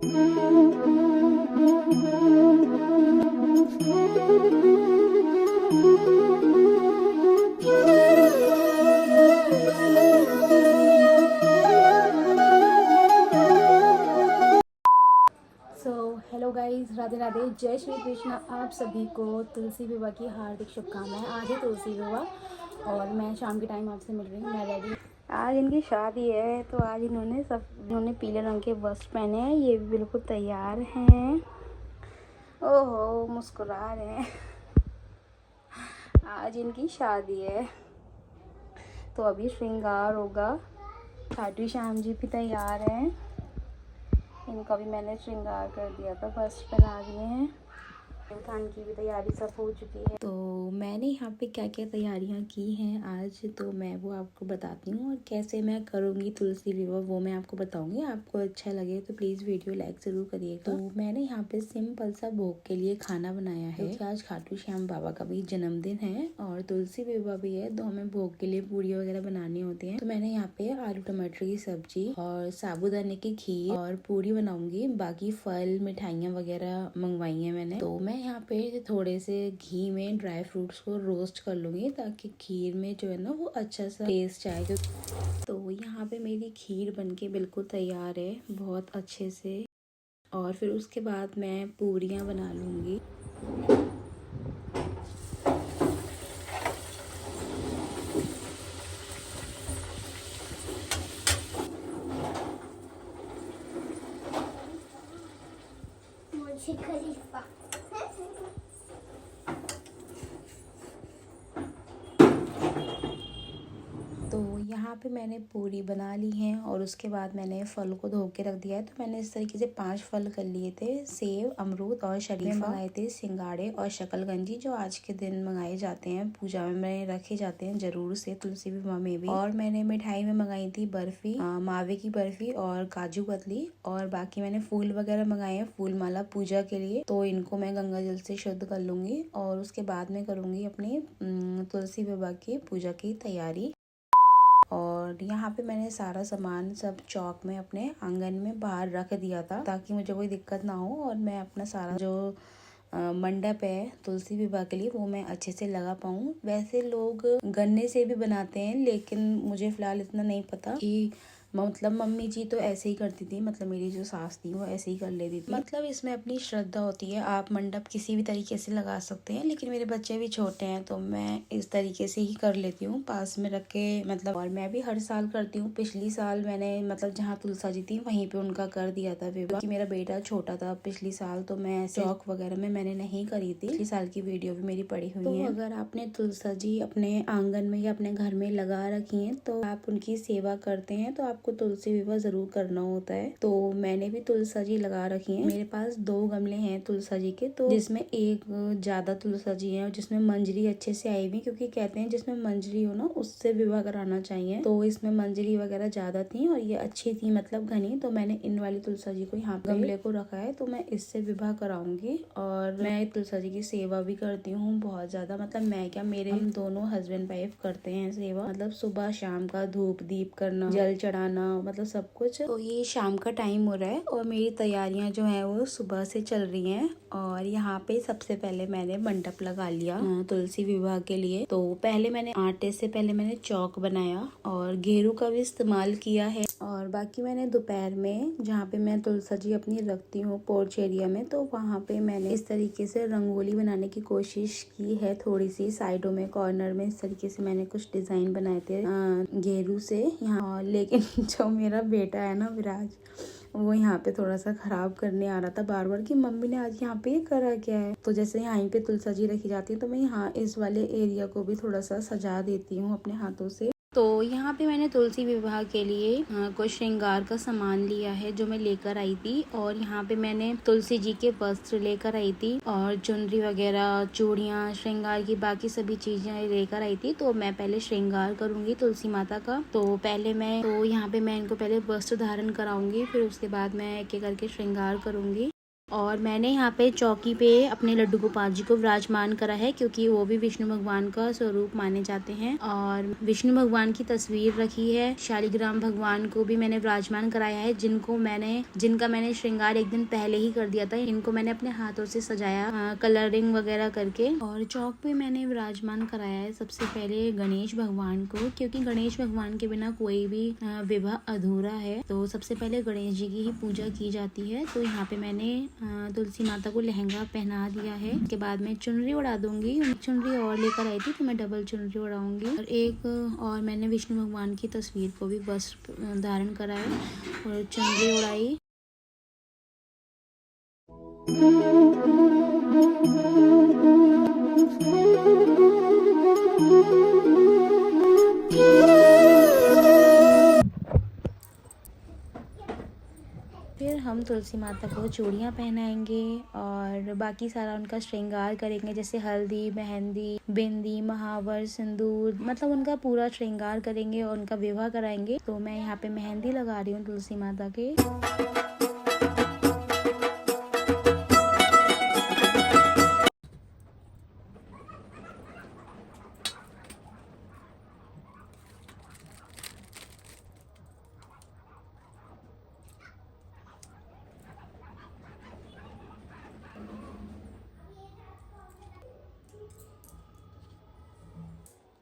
Hello guys, Radhe Radhe, जय श्री कृष्ण। आप सभी को तुलसी विवाह की हार्दिक शुभकामनाएं। आज है तुलसी विवाह और मैं शाम के टाइम आपसे मिल रही हूँ। मैं रेडी, आज इनकी शादी है तो आज इन्होंने पीले रंग के वस्त्र पहने हैं। ये भी बिल्कुल तैयार हैं। ओहो, मुस्कुरा रहे हैं। आज इनकी शादी है तो अभी श्रृंगार होगा। खाटू श्याम जी भी तैयार हैं। इनका भी मैंने श्रृंगार कर दिया था, वस्त्र पहना दिए हैं। खान की भी तैयारी सब हो चुकी है। तो मैंने यहाँ पे क्या क्या तैयारियाँ की हैं आज, तो मैं वो आपको बताती हूँ। और कैसे मैं करूँगी तुलसी विवाह वो मैं आपको बताऊँगी। आपको अच्छा लगे तो प्लीज़ वीडियो लाइक ज़रूर करिएगा। तो मैंने यहाँ पे सिंपल सा भोग के लिए खाना बनाया है क्योंकि आज खाटू श्याम बाबा का भी जन्मदिन है और तुलसी विवाह भी है, तो हमें भोग के लिए पूरी वगैरह बनानी होती है। तो मैंने यहाँ पे आलू टमाटर की सब्जी और साबूदाने की खीर और पूरी बनाऊंगी। बाकी फल मिठाइयाँ वगैरह मंगवाई है मैंने। तो मैं यहाँ पे थोड़े से घी में ड्राई फ्रूट्स को रोस्ट कर लूंगी ताकि खीर में जो है ना वो अच्छा सा टेस्ट आए। तो यहाँ पे मेरी खीर बनके बिल्कुल तैयार है, बहुत अच्छे से। और फिर उसके बाद मैं पूरियाँ बना लूँगी। मुझे खलीफा तो यहाँ पे मैंने पूरी बना ली है और उसके बाद मैंने फल को धो के रख दिया है। तो मैंने इस तरीके से 5 फल कर लिए थे, सेब, अमरूद और शरीफा। मंगाए थे सिंगाड़े और शकलगंजी जो आज के दिन मंगाए जाते हैं, पूजा में रखे जाते हैं जरूर से, तुलसी विवाह में भी। और मैंने मिठाई में मंगाई थी बर्फी, मावे की बर्फी और काजू कतली। और बाकी मैंने फूल वगैरह मंगाए हैं, फूल माला पूजा के लिए। तो इनको मैं गंगा जल से शुद्ध कर लूंगी और उसके बाद में करूंगी अपनी तुलसी विवाह की पूजा की तैयारी। और यहाँ पे मैंने सारा सामान सब चौक में अपने आंगन में बाहर रख दिया था ताकि मुझे कोई दिक्कत ना हो और मैं अपना सारा जो मंडप है तुलसी विवाह के लिए वो मैं अच्छे से लगा पाऊँ। वैसे लोग गन्ने से भी बनाते हैं लेकिन मुझे फिलहाल इतना नहीं पता कि मतलब मम्मी जी तो ऐसे ही करती थी, मतलब मेरी जो सास थी वो ऐसे ही कर लेती थी। मतलब इसमें अपनी श्रद्धा होती है, आप मंडप किसी भी तरीके से लगा सकते हैं। लेकिन मेरे बच्चे भी छोटे हैं तो मैं इस तरीके से ही कर लेती हूँ, पास में रख के मतलब। और मैं भी हर साल करती हूँ। पिछली साल मैंने मतलब जहाँ तुलसा जी थी वहीं पे उनका कर दिया था विवाह, क्योंकि मेरा बेटा छोटा था पिछली साल, तो मैं चौक वगैरह में मैंने नहीं करी थी। पिछली साल की वीडियो भी मेरी पड़ी हुई है। अगर आपने तुलसा जी अपने आंगन में या अपने घर में लगा रखी है तो आप उनकी सेवा करते हैं तो आपको तुलसी विवाह जरूर करना होता है। तो मैंने भी तुलसा जी लगा रखी है। मेरे पास 2 गमले हैं तुलसा जी के, तो जिसमें एक ज्यादा तुलसा जी है और जिसमें मंजरी अच्छे से आई हुई, क्योंकि कहते हैं जिसमें मंजरी हो ना उससे विवाह कराना चाहिए। तो इसमें मंजरी वगैरह ज्यादा थी और ये अच्छी थी, मतलब घनी। तो मैंने इन वाली तुलसा जी को यहाँ गमले को रखा है, तो मैं इससे विवाह कराऊंगी। और मैं तुलसा जी की सेवा भी करती हूँ बहुत ज्यादा, मतलब मैं क्या, मेरे हम दोनों हस्बैंड वाइफ करते हैं सेवा। मतलब सुबह शाम का धूप दीप करना, जल चढ़ाना, मतलब सब कुछ। तो ये शाम का टाइम हो रहा है और मेरी तैयारियां जो है वो सुबह से चल रही हैं। और यहाँ पे सबसे पहले मैंने मंडप लगा लिया तुलसी विवाह के लिए। तो पहले मैंने आटे से पहले मैंने चौक बनाया और गेरू का भी इस्तेमाल किया है। और बाकी मैंने दोपहर में जहाँ पे मैं तुलसा जी अपनी रखती हूँ पोर्च एरिया में, तो वहाँ पे मैंने इस तरीके से रंगोली बनाने की कोशिश की है। थोड़ी सी साइडों में कॉर्नर में इस तरीके से मैंने कुछ डिजाइन बनाए थे गेरू से यहाँ। लेकिन जो मेरा बेटा है ना विराज, वो यहाँ पे थोड़ा सा खराब करने आ रहा था बार बार कि मम्मी ने आज यहाँ पे ये करा क्या है। तो जैसे यहाँ पे तुलसा जी रखी जाती है तो मैं यहाँ इस वाले एरिया को भी थोड़ा सा सजा देती हूँ अपने हाथों से। तो यहाँ पे मैंने तुलसी विवाह के लिए कुछ श्रृंगार का सामान लिया है जो मैं लेकर आई थी। और यहाँ पे मैंने तुलसी जी के वस्त्र लेकर आई थी और चुनरी वगैरह, चूड़ियाँ, श्रृंगार की बाकी सभी चीजें लेकर आई थी। तो मैं पहले श्रृंगार करूंगी तुलसी माता का। तो यहाँ पे मैं इनको पहले वस्त्र धारण कराऊंगी, फिर उसके बाद मैं एक एक करके श्रृंगार करूंगी। और मैंने यहाँ पे चौकी पे अपने लड्डू गोपाल जी को विराजमान करा है, क्योंकि वो भी विष्णु भगवान का स्वरूप माने जाते हैं। और विष्णु भगवान की तस्वीर रखी है। शालिग्राम भगवान को भी मैंने विराजमान कराया है, जिनका मैंने श्रृंगार एक दिन पहले ही कर दिया था। इनको मैंने अपने हाथों से सजाया कलरिंग वगैरह करके। और चौक पे मैंने विराजमान कराया है सबसे पहले गणेश भगवान को, क्योंकि गणेश भगवान के बिना कोई भी विवाह अधूरा है। तो सबसे पहले गणेश जी की ही पूजा की जाती है। तो यहाँ पे मैंने तुलसी माता को लहंगा पहना दिया है। उसके बाद मैं चुनरी उड़ा दूंगी। चुनरी और लेकर आई थी तो मैं डबल चुनरी उड़ाऊंगी। और एक और मैंने विष्णु भगवान की तस्वीर को भी वस्त्र धारण कराया और चुनरी उड़ाई। फिर हम तुलसी माता को चूड़ियाँ पहनाएंगे और बाकी सारा उनका श्रृंगार करेंगे, जैसे हल्दी, मेहंदी, बिंदी, महावर, सिंदूर, मतलब उनका पूरा श्रृंगार करेंगे और उनका विवाह कराएंगे। तो मैं यहाँ पे मेहंदी लगा रही हूँ तुलसी माता के।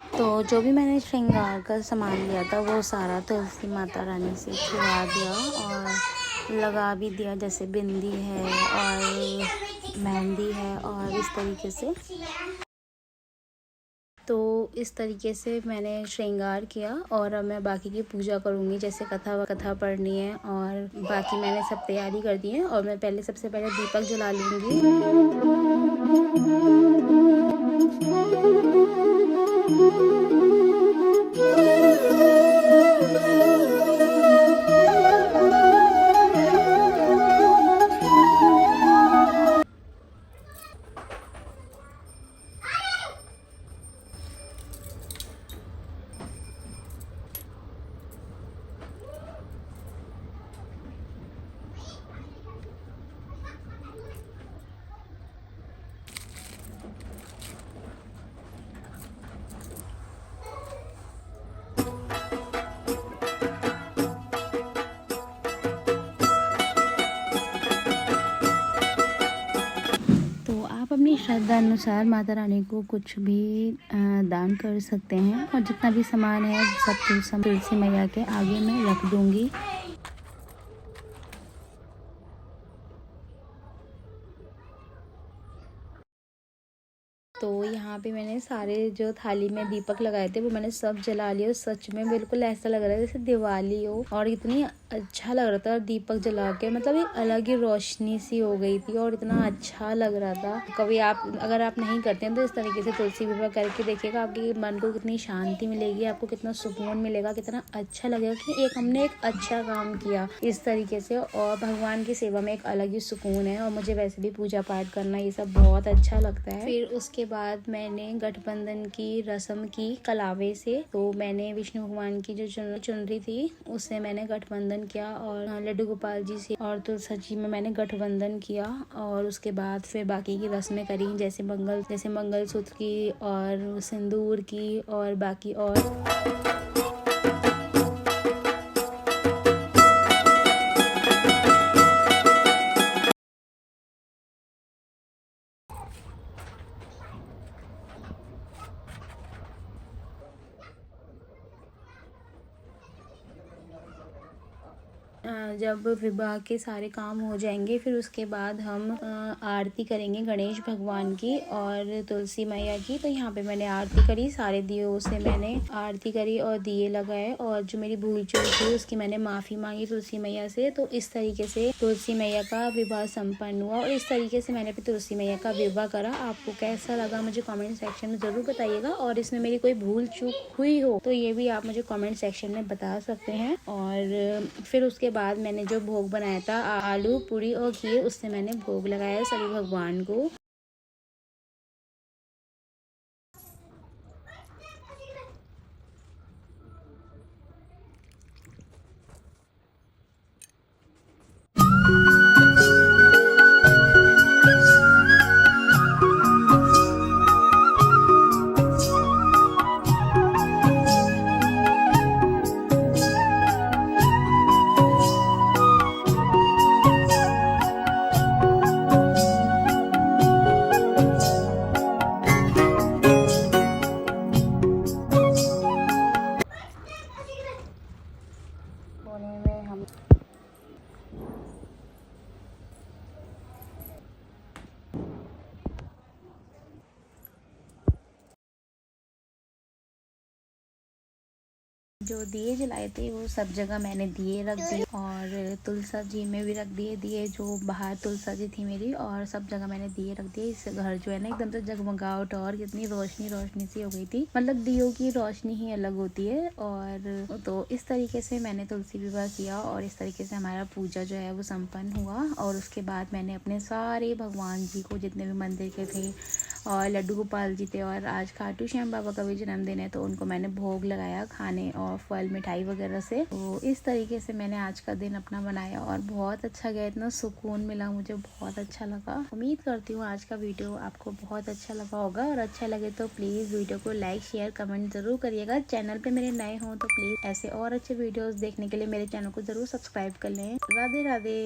तो जो भी मैंने श्रृंगार का सामान लिया था वो सारा तुलसी माता रानी से छुड़ा दिया और लगा भी दिया, जैसे बिंदी है और मेहंदी है और इस तरीके से। तो इस तरीके से मैंने श्रृंगार किया और अब मैं बाकी की पूजा करूँगी, जैसे कथा पढ़नी है और बाकी मैंने सब तैयारी कर दी है। और मैं सबसे पहले दीपक जला लूँगी। अपनी श्रद्धा अनुसार माता रानी को कुछ भी दान कर सकते हैं और जितना भी सामान है सब तुलसी मैया के आगे मैं रख दूंगी। तो यहाँ पे मैंने सारे जो थाली में दीपक लगाए थे वो मैंने सब जला लिए। सच में बिल्कुल ऐसा लग रहा है जैसे दिवाली हो, और इतनी अच्छा लग रहा था दीपक जला के, मतलब एक अलग ही रोशनी सी हो गई थी और इतना अच्छा लग रहा था। कभी अगर आप नहीं करते हैं तो इस तरीके से तुलसी विवाह करके देखिएगा, आपके मन को कितनी शांति मिलेगी, आपको कितना सुकून मिलेगा, कितना अच्छा लगेगा कि हमने एक अच्छा काम किया इस तरीके से। और भगवान की सेवा में एक अलग ही सुकून है और मुझे वैसे भी पूजा पाठ करना ये सब बहुत अच्छा लगता है। फिर उसके बाद मैंने गठबंधन की रस्म की कलावे से। तो मैंने विष्णु भगवान की जो चुनरी थी उससे मैंने गठबंधन किया और लड्डू गोपाल जी से और तुलसी जी में मैंने गठबंधन किया। और उसके बाद फिर बाकी की रस्में करी, जैसे मंगलसूत्र की और सिंदूर की और बाकी और। जब विवाह के सारे काम हो जाएंगे फिर उसके बाद हम आरती करेंगे गणेश भगवान की और तुलसी मैया की। तो यहाँ पे मैंने आरती करी, सारे दियों से मैंने आरती करी और दिए लगाए और जो मेरी भूल चूक थी उसकी मैंने माफ़ी मांगी तुलसी मैया से। तो इस तरीके से तुलसी मैया का विवाह संपन्न हुआ और इस तरीके से मैंने तुलसी मैया का विवाह करा। आपको कैसा लगा मुझे कमेंट सेक्शन में ज़रूर बताइएगा, और इसमें मेरी कोई भूल चूक हुई हो तो ये भी आप मुझे कमेंट सेक्शन में बता सकते हैं। और फिर उसके बाद मैंने जो भोग बनाया था आलू पूरी और घी, उससे मैंने भोग लगाया सभी भगवान को। जो दिए जलाए थे वो सब जगह मैंने दिए रख दिए और तुलसा जी में भी रख दिए दिए, जो बाहर तुलसा जी थी मेरी, और सब जगह मैंने दिए रख दिए। इससे घर जो है ना एकदम से जगमगाहट और कितनी रोशनी रोशनी सी हो गई थी। मतलब दियों की रोशनी ही अलग होती है। और तो इस तरीके से मैंने तुलसी विवाह किया और इस तरीके से हमारा पूजा जो है वो संपन्न हुआ। और उसके बाद मैंने अपने सारे भगवान जी को, जितने भी मंदिर के थे, और लड्डू गोपाल जी थे, और आज खाटू श्याम बाबा का भी जन्मदिन है तो उनको मैंने भोग लगाया खाने और फल मिठाई वगैरह से। तो इस तरीके से मैंने आज का दिन अपना बनाया और बहुत अच्छा गया, इतना सुकून मिला मुझे, बहुत अच्छा लगा। उम्मीद करती हूँ आज का वीडियो आपको बहुत अच्छा लगा होगा, और अच्छा लगे तो प्लीज़ वीडियो को लाइक शेयर कमेंट ज़रूर करिएगा। चैनल पे मेरे नए हों तो प्लीज़ ऐसे और अच्छे वीडियोज़ देखने के लिए मेरे चैनल को ज़रूर सब्सक्राइब कर लें। राधे राधे।